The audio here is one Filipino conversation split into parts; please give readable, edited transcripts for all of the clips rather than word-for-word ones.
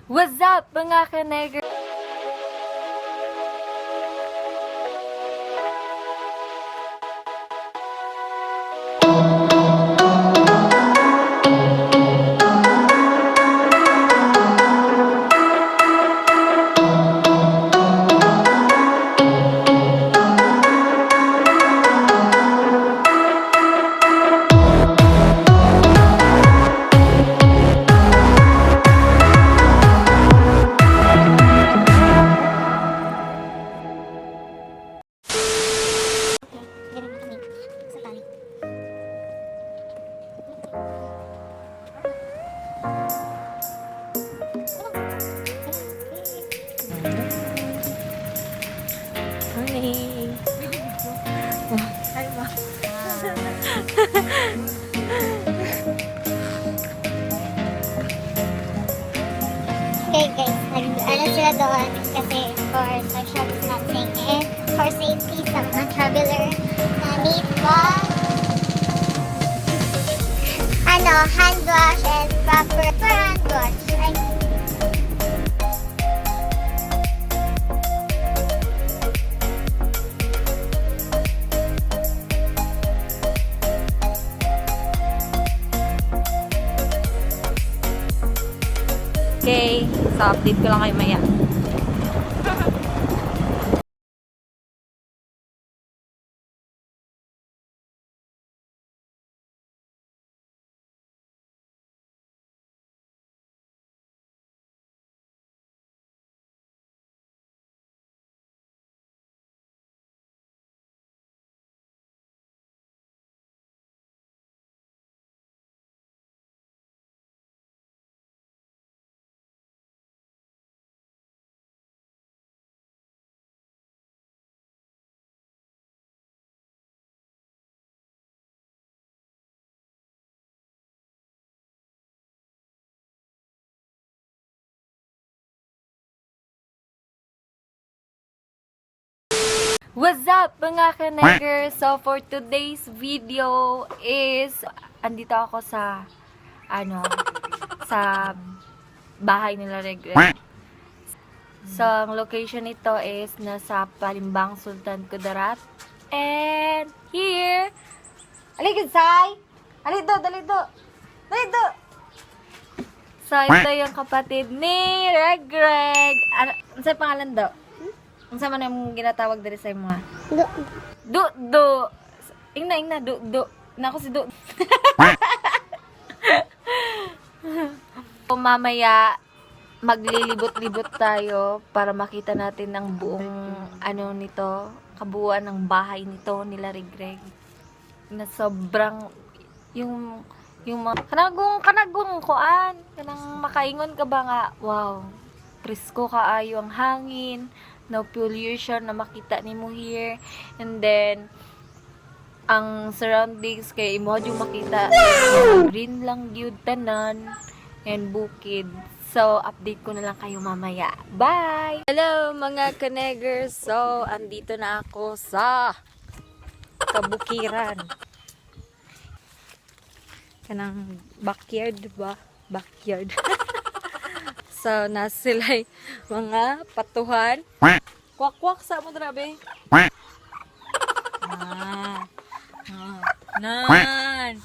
What's up mga ka-negger? Morning! Hi, ma. Okay guys, ano sila doon kasi for social distancing and for safety sa mga traveler na need hand wash and proper hand wash. Right? Okay, so update ko lang kayo maya. What's up mga ka-negger? So for today's video is andito ako sa sa bahay nila Regret. So ang location nito is nasa Palimbang, Sultan Kudarat. And here, aligid say. Alido, dalido. Dalido. So ito yung kapatid ni Regreg. Ano sa pangalan do? Unsa man ang ginatawag diri sa mga? Do. Ingna do. Nako si do. Mamaya maglilibot-libot tayo para makita natin ang buong nito, kabuuan ng bahay nito nila Regreg. Na sobrang yung kanagong kuan, kanang makaingon ka ba nga, wow. Presko kaayo ang hangin. No pollution na makita nimo here, and then ang surroundings kay imo jud makita green lang gyud tanan and bukid. So update ko na lang kayo mamaya. Bye. Hello mga ka-neggers. So andito na ako sa kabukiran, kanang backyard ba, backyard. So, nasa sila'y mga patuhan. Kwak-kwak sa mo drabe. Nan.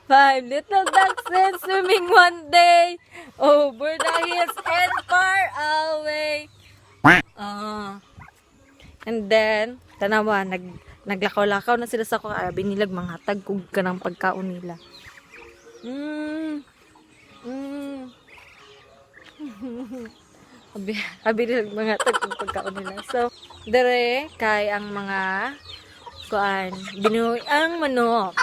5 little ducks went swimming one day over the hills and far away. And then, tanawa, naglakaw-lakaw na sila sa kaabi nilag mga tagkog ka ng pagkaon nila. Abi nila mga tagkog pagkaon nila. So, dere kay ang mga kuan, binuhi ang manok.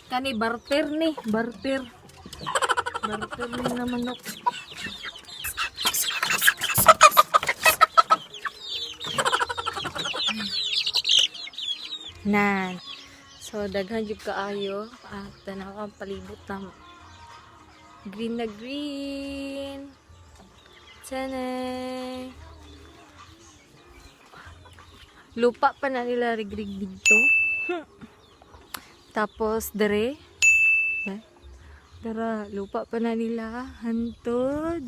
Kani barter ni na manok. Nan. So daghan jud kaayo at tanaw ang palibot na green na green. Tanay. Lupa pa na nila Regrig dito. Tapos dere. Dara, lupa pa na nila. Hantod.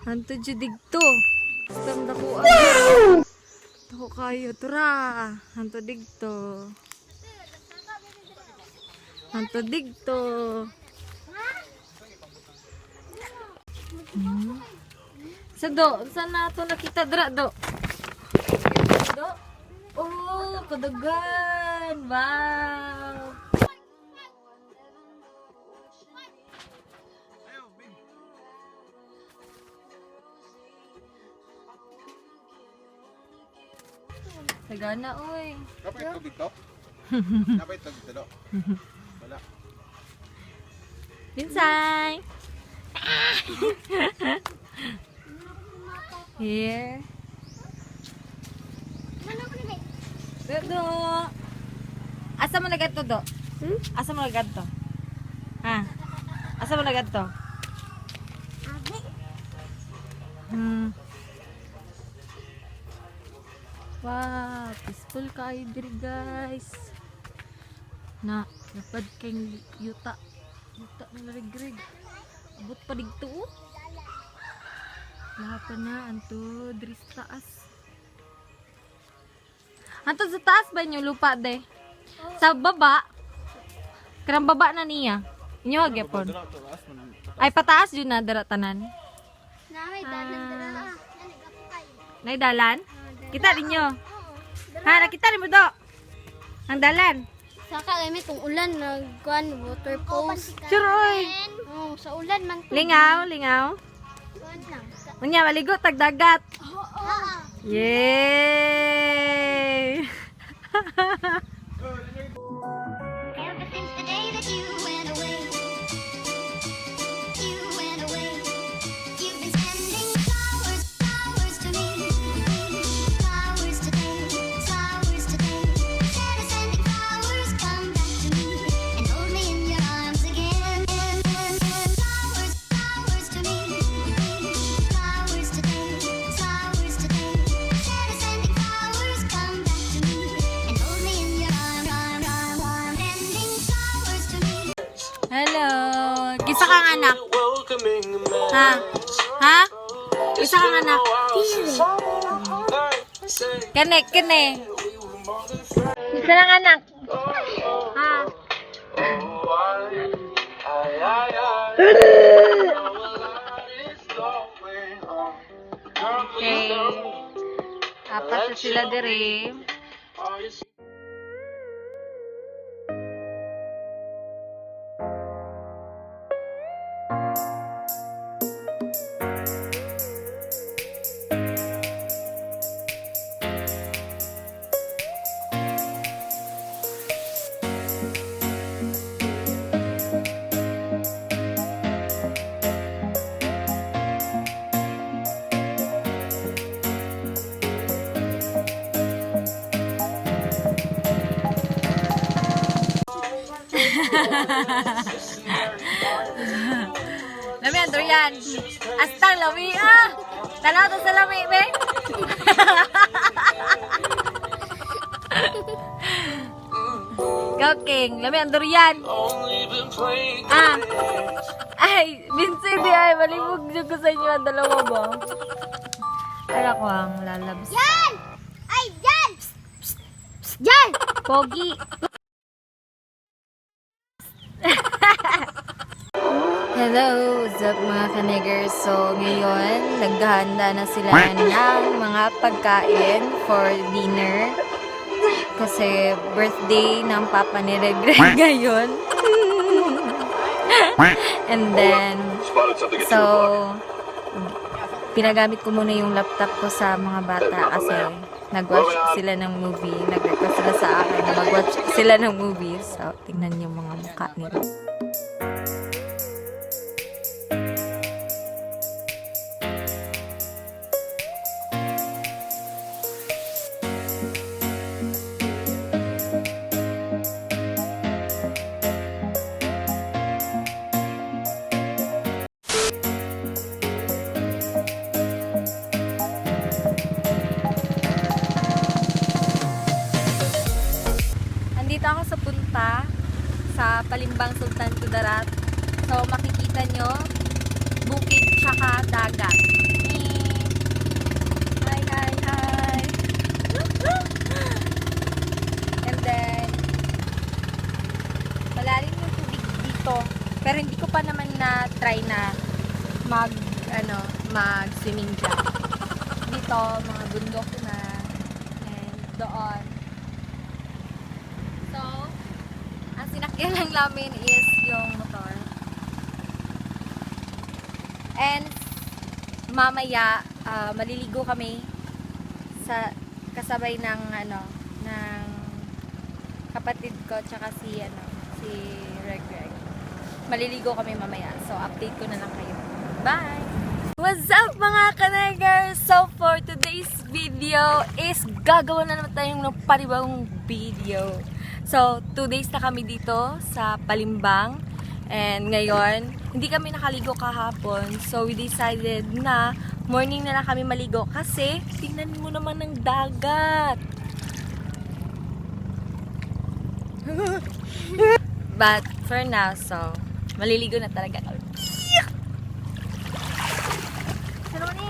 Hantod jud digto. Stam dako ano. Dako kayo tura. Hantod digto. Hantod digto. Sa do, saan na ito nakita dra do? Do? Oh, kadagan. Wow. Sagana, oy. Kapit ito dito? Kapit ito dito? Wala. Pinsay! Here. Do. Asa mo nagadto do? Asa mo nagadto? Ha? Asa mo nagadto? Wow, peaceful kayo diri guys. Na, napad kayong yuta. Yuta na narigreg. Abot pa digto oh. Lahat pa na, anto, diri sa taas. Anto sa taas ba inyo lupa de? Sa baba? Karang baba na niya. Inyo hagyapon. Ay pataas yun na dara tanan. Nay dalan? Kita ninyo. Ha, nakita rin mo do. Ang dalan. Saka kami kung ulan nagkuan water pose. Sure oy. Oh, sa ulan man to. Lingaw, lingaw. Kuan lang. Unya maligo tag dagat. Oo. Yay! Ever since the day that you went away, you've been sending flowers, flowers to me, flowers today, instead of sending flowers, come back to me and hold me in your arms again. Flowers, flowers to me, flowers today, instead of sending flowers, come back to me and hold me in your arms, sending flowers to me. Hello. Kisa kang anak? Ha? Ha? Kisa kang anak? Kene, kene. Kisa kang anak? Ha? Okay. Apat na sila diri. Lami ang durian. Astang lami ah. Tanaw to sa lami, be. King, lami ang durian. Ah. Ay, Vincent, ay, malibog dyan ko sa inyo ang dalawa ba? Kaya ko ang lalabs. Yan! Ay, yan! Yan! Pogi. Hello, what's up mga kanegers? So, ngayon, naghahanda na sila ng mga pagkain for dinner. Kasi birthday ng papa ni Regreg ngayon. And then, so, pinagamit ko muna yung laptop ko sa mga bata kasi nag-watch sila ng movie. Nag-request sila sa akin na mag-watch sila ng movie. So, tingnan yung mga mukha nila. Andito ako sa punta sa Palimbang Sultan Kudarat. So, makikita nyo, bukid tsaka dagat. Hi, hi, hi! And then, malalim yung tubig dito. Pero hindi ko pa naman na-try na mag-swimming dyan. Dito, mga bundok na. And doon. So, ang sinakyan lang namin is yung motor. And mamaya, maliligo kami sa kasabay ng ng kapatid ko tsaka si Reg. Maliligo kami mamaya. So, update ko na lang kayo. Bye! What's up mga kanegers? So, for today's video is gagawa na naman tayong panibagong video. So, 2 days na kami dito sa Palimbang. And ngayon, hindi kami nakaligo kahapon. So, we decided na morning na lang kami maligo. Kasi, tingnan mo naman ng dagat. But, for now, so, maliligo na talaga kami. Ano ni?